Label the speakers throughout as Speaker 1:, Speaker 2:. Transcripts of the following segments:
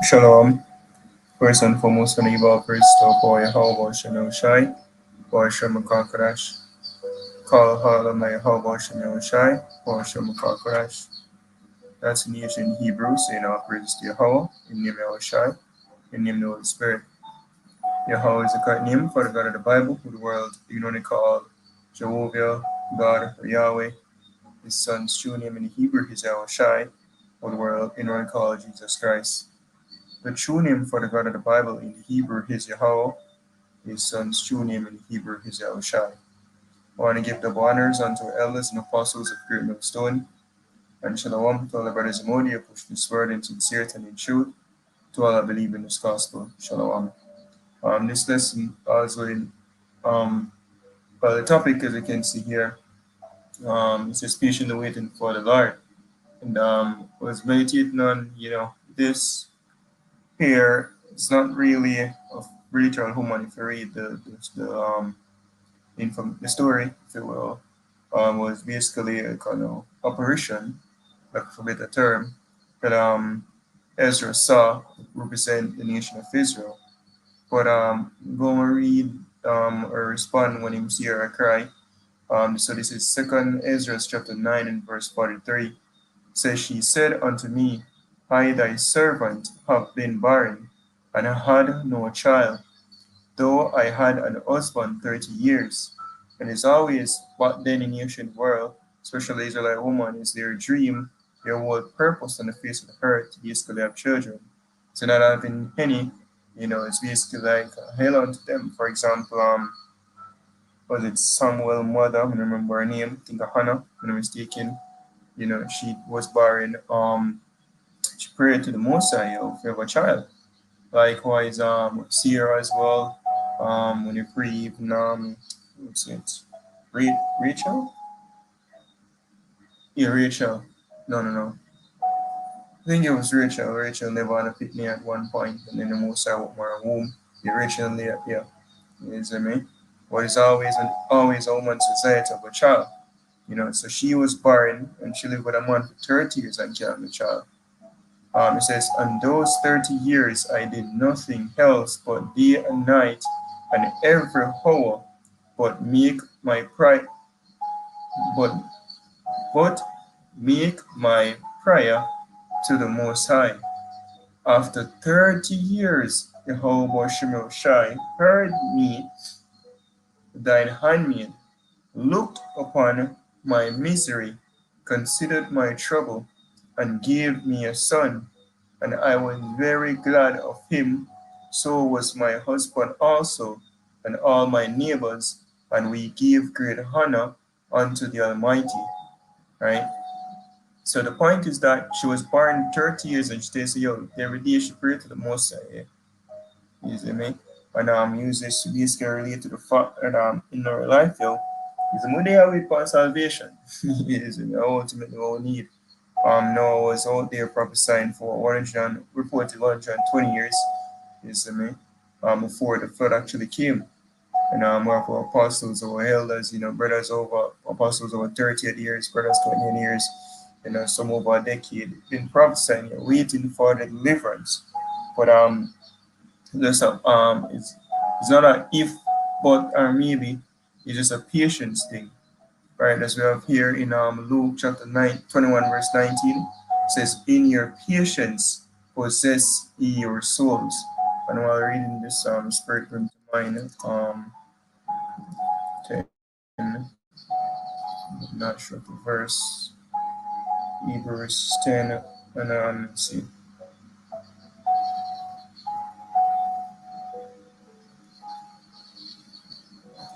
Speaker 1: Shalom. First and foremost, can I give all praise to our Yahweh Shem Shai, or Shem Kakarash. Call Hala my Yahweh Shem Shai, or Shem Kakarash. That's in ancient Hebrew, saying all praise to Yahweh, in name Yahweh Shai, in name the Holy Spirit. Yahweh is the correct name for the God of the Bible, who the world ignorantly called Jehovah, God, or Yahweh. His son's true name in Hebrew is Yahweh Shai, or the world ignorantly called Jesus Christ. The true name for the God of the Bible in Hebrew is Yahweh. His son's true name in Hebrew is Yahushai. I want to give the honors unto our elders and apostles of Great Millstone, and shalom to all the brothers and Modi who push this word in sincerity and in truth, to all that believe in this gospel. Shalom. This lesson also in the topic, as you can see here, it's just patiently waiting for the Lord. And was meditating on, this here. It's not really a spiritual human if you read the story, if you will, was basically a kind of apparition, like for better term, that Ezra saw represent the nation of Israel. But go and read or respond when him see her cry. So this is Second Ezra chapter 9 and verse 43. Says, she said unto me, I thy servant have been barren, and had no child, though I had an husband 30 years. And it's always what then in the ancient world, especially Israelite woman, is their dream, their whole purpose on the face of the earth to basically have children. So not having any, it's basically like hell unto them. For example, was it Samuel mother? I don't remember her name, I think Hannah, if I'm not mistaken. She was barren. She prayed to the Most High to have a child. Likewise, Sarah as well. When you pray, even what's it? Rachel? Yeah, Rachel. No. I think it was Rachel. Rachel never had a pitney at one point, and then the Most High opened her womb. Yeah, Rachel there, yeah. You see me? But it's always a woman's desire to have a child. So she was barren, and she lived with a man for 30 years and can't have a child. It says, and those 30 years I did nothing else but day and night, and every hour, but make my pride, but make my prayer to the Most High. After 30 years, Jehovah Shemel Shai heard me, thine handmaid, looked upon my misery, considered my trouble, and gave me a son. And I was very glad of him. So was my husband also, and all my neighbors, and we gave great honor unto the Almighty. Right? So the point is that she was born 30 years and she stays young. Every day she prayed to the Most High. You see me? And use this to basically relate to the fact that in our life, is the money I wait for salvation. You see me? Ultimately what we need. Noah was out there prophesying for 120 years, you see me, before the flood actually came. And we have our apostles, our elders, brothers over apostles over 30 years, brothers 20 years, some over a decade, been prophesying, waiting for the deliverance. But it's not a if, but, or maybe, it's just a patience thing. Right, as we have here in Luke chapter 21, verse 19, it says, in your patience possess ye your souls. And while reading this, spirit bring to mind 10, I'm not sure the verse, Hebrews 10, and let's see.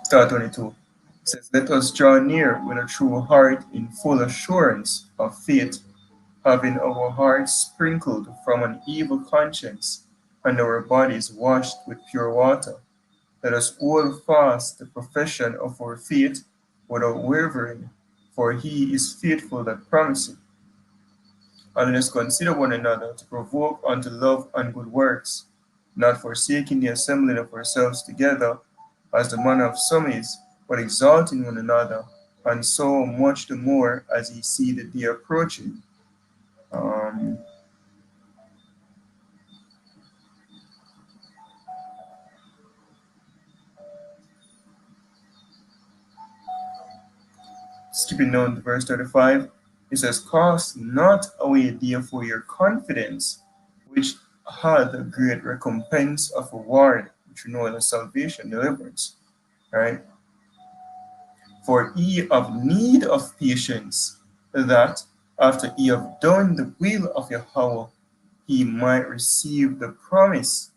Speaker 1: Start 22. It says, let us draw near with a true heart in full assurance of faith, having our hearts sprinkled from an evil conscience and our bodies washed with pure water. Let us hold fast the profession of our faith without wavering, for he is faithful that promiseth. And let us consider one another to provoke unto love and good works, not forsaking the assembling of ourselves together, as the manner of some is, but exalting one another, and so much the more as ye see the day approaching. Um, skipping down to verse 35, it says, cast not away therefore your confidence, which had a great recompense of reward, which you know is salvation, deliverance, right? For ye have need of patience, that after ye have done the will of Yahweh, he might receive the promise.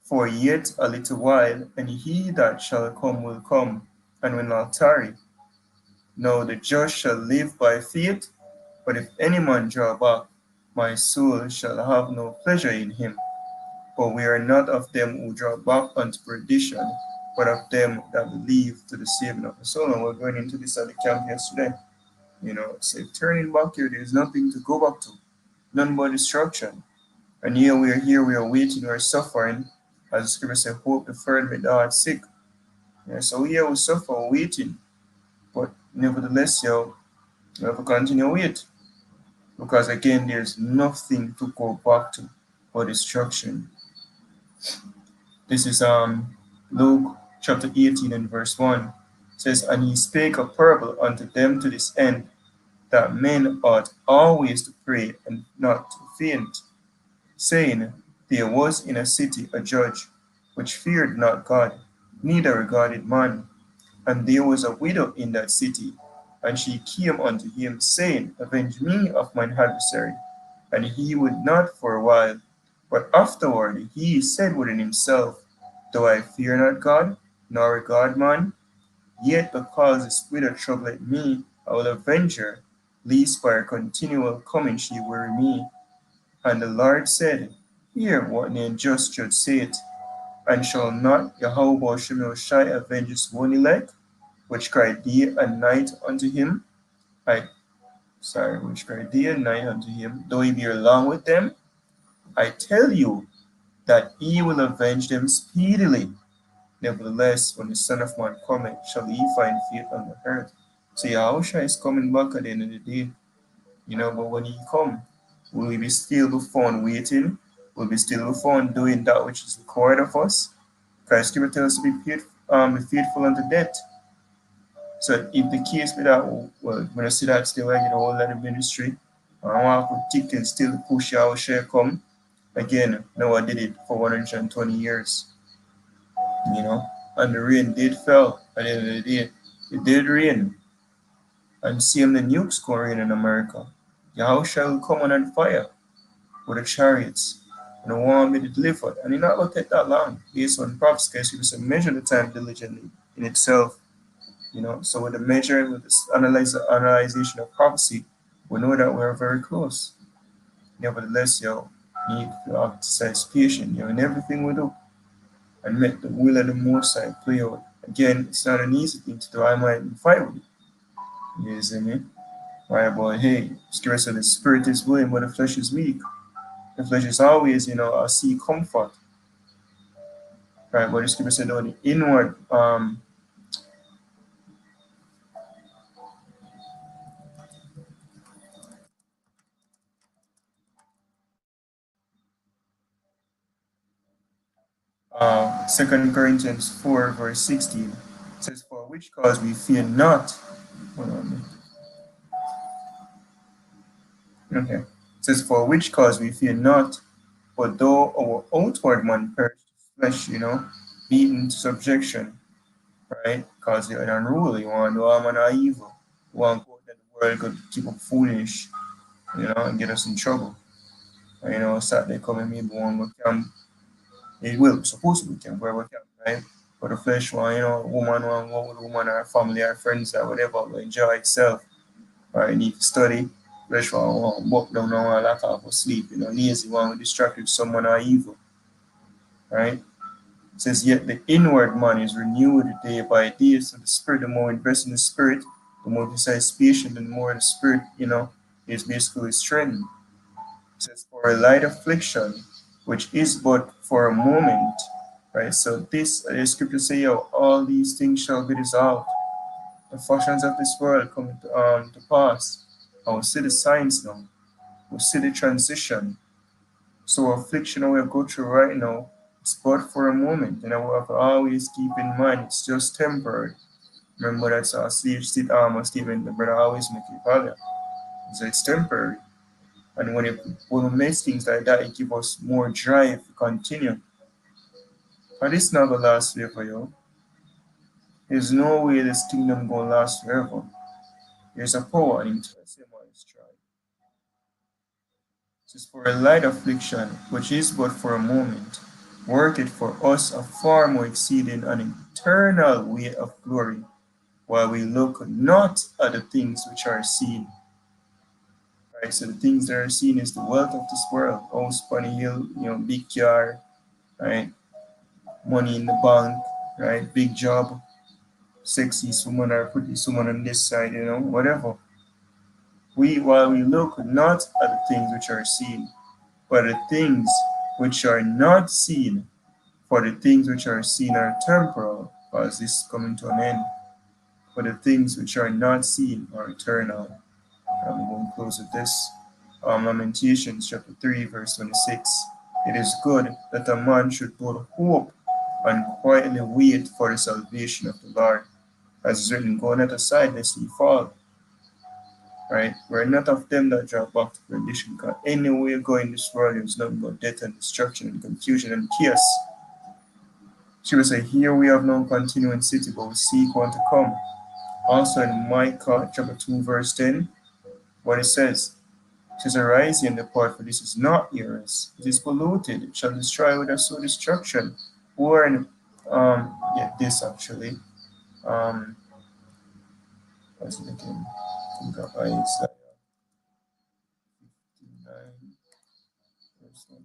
Speaker 1: For yet a little while, and he that shall come will come, and will not tarry. Now the just shall live by faith, but if any man draw back, my soul shall have no pleasure in him. For we are not of them who draw back unto perdition, but of them that believe to the saving of the soul. And we're going into this at the camp yesterday. So turning back here, there's nothing to go back to, none but destruction. And here, we are waiting, we are suffering. As the scripture says, hope deferred make the heart sick. Yeah, so here we suffer, waiting. But nevertheless, we have to continue wait. Because again, there's nothing to go back to but destruction. This is Luke chapter 18 and verse 1. It says, and he spake a parable unto them to this end, that men ought always to pray and not to faint, saying, there was in a city a judge, which feared not God, neither regarded man. And there was a widow in that city, and she came unto him, saying, avenge me of mine adversary. And he would not for a while. But afterward he said within himself, though I fear not God, nor regard man, yet because this widow troubleth me, I will avenge her, lest by her continual coming she weary me. And the Lord said, hear what the unjust judge saith, and shall not Yahweh Shai avenge his own elect, which cry day and night unto him? Which cry day and night unto him, though he be along with them? I tell you that he will avenge them speedily. Nevertheless, when the Son of Man cometh, shall he find faith on the earth? So Yahushua is coming back at the end of the day. But when he come, will we be still be found waiting? Will we still be found doing that which is required of us? Christ Scripture tells us to be faithful unto death. So if the case be that, well, when I see that still like the whole lot of ministry, I want to tick and still push our share come. Again, Noah did it for 120 years, and the rain did fell at the end of the day. It did rain. And same the nukes going rain in America. Yahushua will come on fire with the chariots, and the one be delivered. And it's not going to take that long, based on prophecy, because you just measure the time diligently in itself. So with the measuring, with this analyzation of prophecy, we know that we're very close. Nevertheless, we need to exercise patience, in everything we do, and make the will of the Most High play out. Again, it's not an easy thing to do. I might fight with it. You see me? Right, but hey, Scripture said the spirit is willing, but the flesh is weak. The flesh is always, I see comfort. Right, but the Scripture said, on the inward, 2 Corinthians 4, verse 16 says, for which cause we fear not. Hold on. Okay. It says, for which cause we fear not, but though our outward man perish flesh, beaten to subjection, right? Because you're unruly, you want to do harm and not evil. You want to go that the world could keep up foolish, and get us in trouble. And, Saturday coming, maybe one go camp. It will, supposed to be camp, wherever camp, right? But the flesh one, woman want to go with woman or family or friends or whatever, will enjoy itself. Right? Need to study. Flesh one want to buck down and want to lack off or sleep. Lazy one will distract with someone or evil. Right? It says, yet the inward man is renewed day by day. So the spirit, the more we invest in the spirit, the more we exercise patience, and the more the spirit, is basically strength. It says, for a light affliction, which is but for a moment. Right? So this, the scripture say, all these things shall be dissolved. The fashions of this world come to pass. And we see the signs now. We see the transition. So affliction we go through right now, it's but for a moment, and I will have to always keep in mind it's just temporary. Remember that's a statement the brother always make it earlier. So it's temporary. And when we make things like that, it gives us more drive to continue. But it's not gonna last forever, yo. There's no way this kingdom gonna last forever. There's a power in it. Same way it's tried. It is for a light affliction, which is but for a moment, work it for us a far more exceeding and eternal weight of glory, while we look not at the things which are seen. Right? So the things that are seen is the wealth of this world, house, bunny hill, big car, right? Money in the bank, right? Big job, sexy woman or pretty woman on this side, whatever. While we look not at the things which are seen, but the things which are not seen, for the things which are seen are temporal, because this is coming to an end. But the things which are not seen are eternal. I'm going to close with this. Lamentations chapter 3, verse 26. It is good that a man should put hope and quietly wait for the salvation of the Lord. As is written, go not aside lest ye fall. Right? We're not of them that drop off to perdition, because anywhere you go in this world, there's nothing but death and destruction and confusion and chaos. She will say, here we have no continuing city, but we seek one to come. Also in Micah chapter 2, verse 10, what it says, it says, arise and depart, for this is not yours. It is polluted, it shall destroy with a sore destruction. Or in this actually. What's it again? Think of Isaiah 59, verse 1.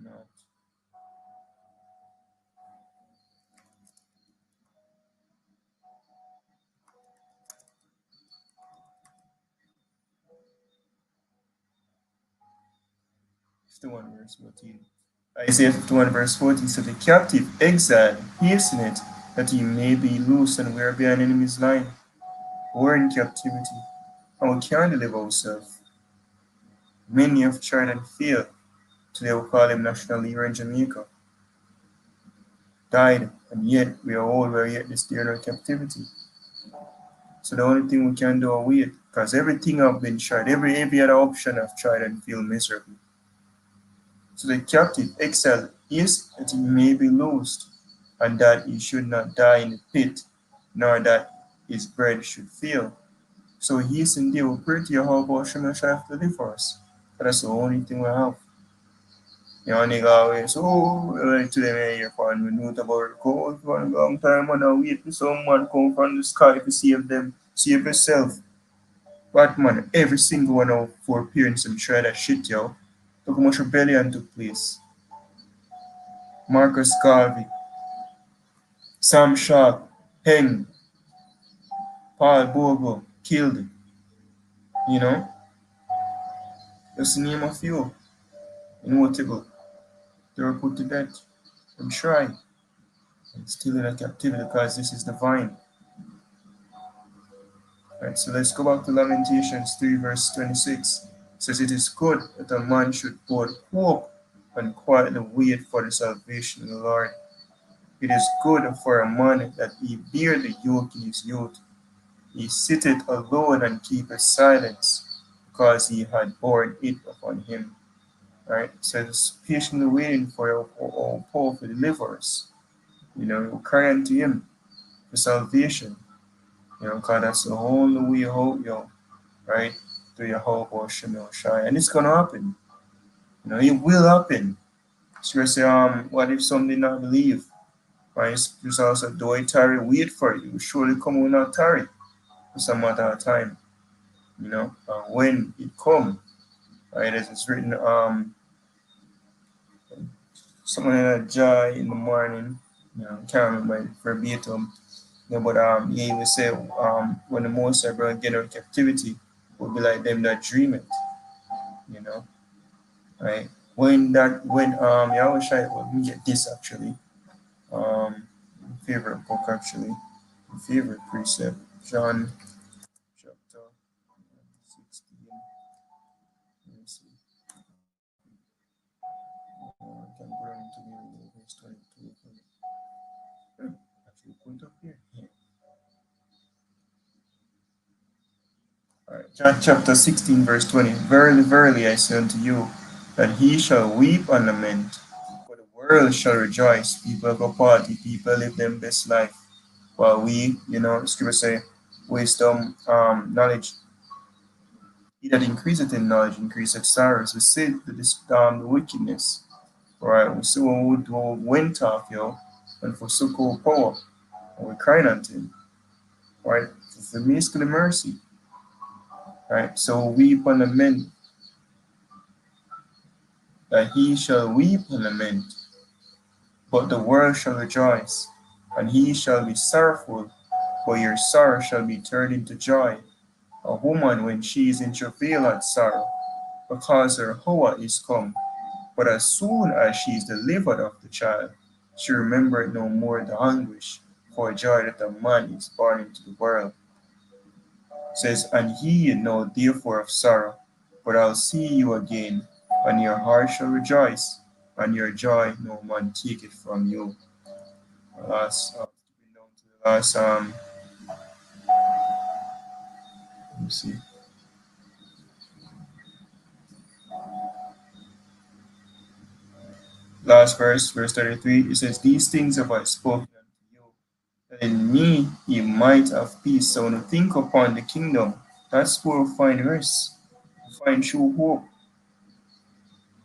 Speaker 1: No. Fifty-one verse 14. Isaiah 51 verse 14 said, the captive exile, hasten it, that he may be loose and wear behind enemy's line. We're in captivity, and we can't deliver ourselves. Many have tried and failed. Today we call him national hero in Jamaica. Died, and yet we are all where yet this day in our captivity. So the only thing we can do is wait, because everything I've been tried, every other option I've tried and feel miserable. So the captive exile is that he may be loosed, and that he should not die in the pit, nor that his bread should fail. So he is indeed will pray to Yahweh Shem shall have to live for us. That's the only thing we have. Nigga always, like today, here for we know about gold for a long time, and I wait for someone come from the sky to save them, save yourself. Batman, every single one of four parents them try that shit, yo. Look how much rebellion took place. Marcus Garvey, Sam Sharp, Heng, Paul Bogo, killed, you know? Just to name a few. Notable. They were put to death. And tried. And still in a captivity because this is divine. Right, so let's go back to Lamentations 3, verse 26. It says, it is good that a man should put hope and quietly wait for the salvation of the Lord. It is good for a man that he bear the yoke in his youth. He sitteth alone and keepeth silence, because he had borne it upon him. Right? So it's patiently waiting for our powerful deliverers. We cry unto him for salvation. Because that's the only way out, right? Through your hope or Shemel Shai. And it's gonna happen. It will happen. So you say, what if some did not believe? Right? It's also do I tarry, wait for you. Surely come will not tarry for some matter of time. When it come, right, as it's written, someone in a joy in the morning, can't remember verbatim. But he will say, when the most are going to get out of captivity, will be like them that dream it, you know, right? When Yahweh Shai, let me get this actually, favorite book actually, favorite precept, John chapter 16. Let me see. I can go into the verse 22. Hmm, actually put up here. Yeah. All right. John chapter 16, verse 20. Verily, verily, I say unto you, that he shall weep and lament, but the world shall rejoice. People go party, people live their best life. While we, scripture say, wisdom, knowledge, he that increaseth in knowledge increaseth sorrows. We see the wickedness. All right, we see when we do went off, and forsook our power, and we crying unto him. All right, for the mercy. Right, so weep and lament, that he shall weep and lament, but the world shall rejoice, and he shall be sorrowful, but your sorrow shall be turned into joy. A woman, when she is in travail and sorrow, because her hour is come. But as soon as she is delivered of the child, she remembered no more the anguish for joy that a man is born into the world. It says, and ye know therefore of sorrow, but I'll see you again, and your heart shall rejoice, and your joy no man take it from you. Last, down to the last, let me see. Last verse, verse 33, it says, these things have I spoken unto you, that in me ye might have peace. So when you think upon the kingdom, that's where we find rest, we find true hope.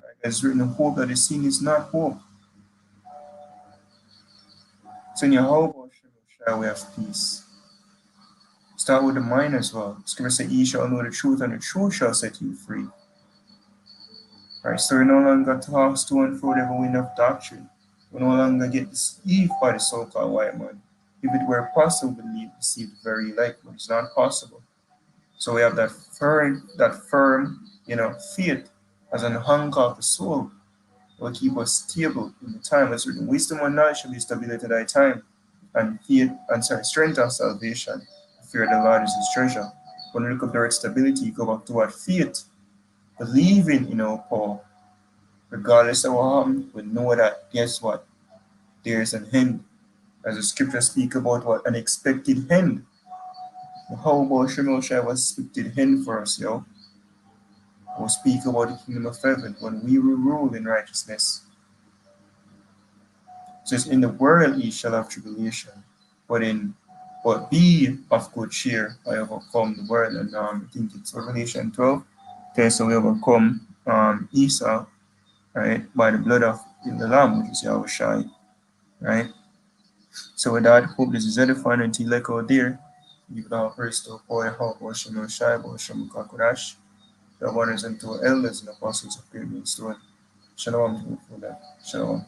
Speaker 1: Right? It's written, hope that is seen is not hope. So in your hope, shall we have peace. Start with the mind as well. Scripture says, ye shall know the truth, and the truth shall set you free. Right, so we no longer toss to and fro the wind of doctrine. We no longer get deceived by the so-called white man. If it were possible, we be deceived very elect, but it's not possible. So we have that firm, faith as an anchor of the soul will keep us stable in the time. As written, wisdom and knowledge shall be stability at thy time, and strength of salvation. Fear of the Lord is his treasure. When we look up the word stability, go back to what faith, believing in our power. Regardless of what happens, we know that, guess what? There's an end. As the scripture speak about what an expected end. How about Shemel Shai was expected end for us, yo? We'll speak about the kingdom of heaven when we will rule in righteousness. It says, in the world ye shall have tribulation, but be of good cheer. I overcome the world. And I think it's Revelation 12. So we overcome Esau, right, by the blood of the Lamb, which is Yahushua, right? So with that, hope this is edifying until like out there. Give our praise to our help, Oshim Shai, Oshim Kakurash, the ones and two elders and apostles of Pyramid Stone. Shalom to you for that. Shalom.